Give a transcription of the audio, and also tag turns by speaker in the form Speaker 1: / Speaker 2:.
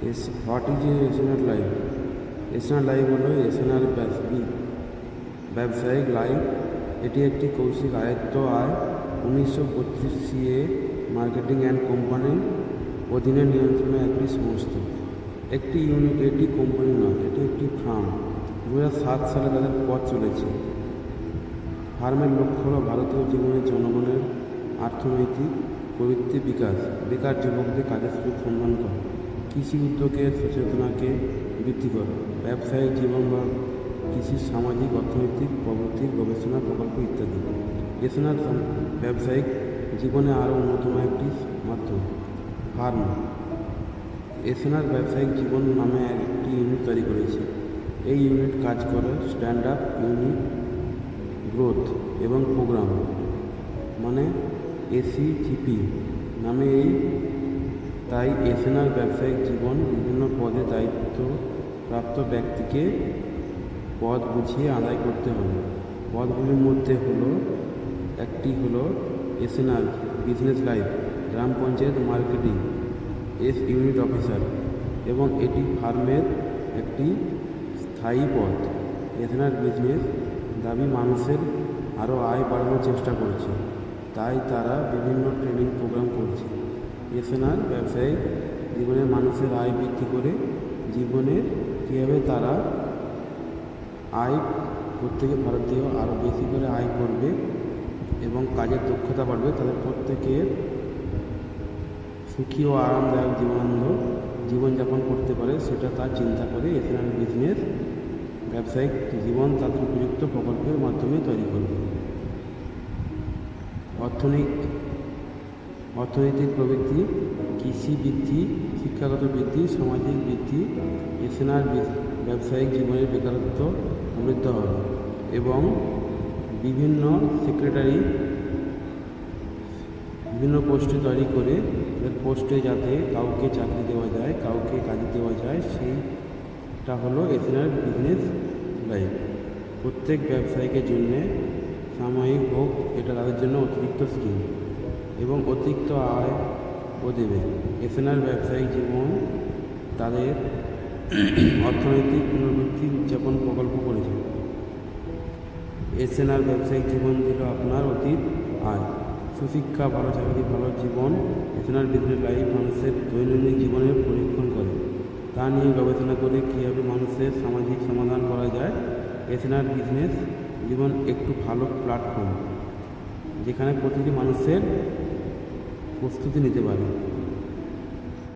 Speaker 1: What is SNR live? SNR live হলো SNR ব্যবসায়িক live. এটি একটি কৌশিক আয়ত্ত আয় 1925 সিএ মার্কেটিং অ্যান্ড কোম্পানির অধীনে নিয়ন্ত্রণে একটি সংস্থা। একটি ইউনিট, এটি কোম্পানি নয়, এটি একটি ফার্ম। 2007 সালে তাদের পথ চলেছে। ফার্মের লক্ষ্য হল ভারতীয় জীবনের জনগণের অর্থনৈতিক প্রবৃত্তি বিকাশ, বেকার যুবকদের কাজের সুযোগ সন্ধান করা, কৃষি উদ্যোগের সচেতনাকে বৃদ্ধি করা, ব্যবসায়িক জীবন বা কৃষির সামাজিক অর্থনৈতিক প্রগতির গবেষণা প্রকল্প ইত্যাদি। এসএনআর ব্যবসায়িক জীবনে আরও অন্যতম একটি মাধ্যম। ফার্ম এসএনআর ব্যবসায়িক জীবন নামে একটি ইউনিট তৈরি করেছে। এই ইউনিট কাজ করে স্ট্যান্ড আপ ইউনিট গ্রোথ এবং প্রোগ্রাম, মানে এসিজিপি নামে। তাই এসএনআর ব্যবসায়িক জীবন বিভিন্ন পদে দায়িত্বপ্রাপ্ত ব্যক্তিকে পদ বুঝিয়ে আদায় করতে হবে। পদগুলির মধ্যে একটি হলো এসএনআর বিজনেস লাইভ, গ্রাম পঞ্চায়েত মার্কেটিং ইউনিট অফিসার, এবং এটি ফার্মের একটি স্থায়ী পদ। এসএনআর বিজনেস দাবি মানুষের আরও আয় বাড়ানোর চেষ্টা করছে, তাই তারা বিভিন্ন ট্রেনিং প্রোগ্রাম করছে। এসএনআর ব্যবসায়িক জীবনে মানুষের আয় বৃদ্ধি করে জীবনে কীভাবে তারা আয়, প্রত্যেকে ভারতীয় আরও বেশি করে আয় করবে এবং কাজের দক্ষতা বাড়বে, তাদের প্রত্যেকের সুখী ও আরামদায়ক জীবনযাপন করতে পারে, সেটা তার চিন্তা করে এসএনআর বিজনেস ব্যবসায়িক জীবন তাদের উপযুক্ত প্রকল্পের মাধ্যমে তৈরি করবে। অর্থনৈতিক প্রবৃদ্ধি, কৃষি বৃদ্ধি, শিক্ষাগত বৃদ্ধি, সামাজিক বৃদ্ধি। এসএনআর ব্যবসায়িক জীবনের বেকারত্ব সমৃদ্ধ হবে এবং বিভিন্ন সেক্রেটারি বিভিন্ন পোস্টে তৈরি করে পোস্টে যাতে কাউকে চাকরি দেওয়া যায়, কাউকে কাজে দেওয়া যায়, সেইটা হলো এসএনআর বিজনেস লাইভ। প্রত্যেক ব্যবসায়ীকের জন্যে সাময়িক হোক, এটা তাদের জন্য অতিরিক্ত স্কিম এবং অতিরিক্ত আয়ও দেবে। এসএনআর ব্যবসায়িক জীবন তাদের অর্থনৈতিক পুনর্বৃত্তি উদযাপন প্রকল্প করেছে। এসএনআর ব্যবসায়িক জীবন দিল আপনার অতীত আয়, সুশিক্ষা, ভালো চাকরি, ভালো জীবন। এসএনআর বিজনেস লাইভ মানুষের দৈনন্দিন জীবনের পরীক্ষণ করে, তা নিয়ে গবেষণা করে কীভাবে মানুষের সামাজিক সমাধান করা যায়। এসএনআর বিজনেস জীবন একটু ভালো প্ল্যাটফর্ম যেখানে প্রতিটি মানুষের প্রস্তুতি নিতে পারে।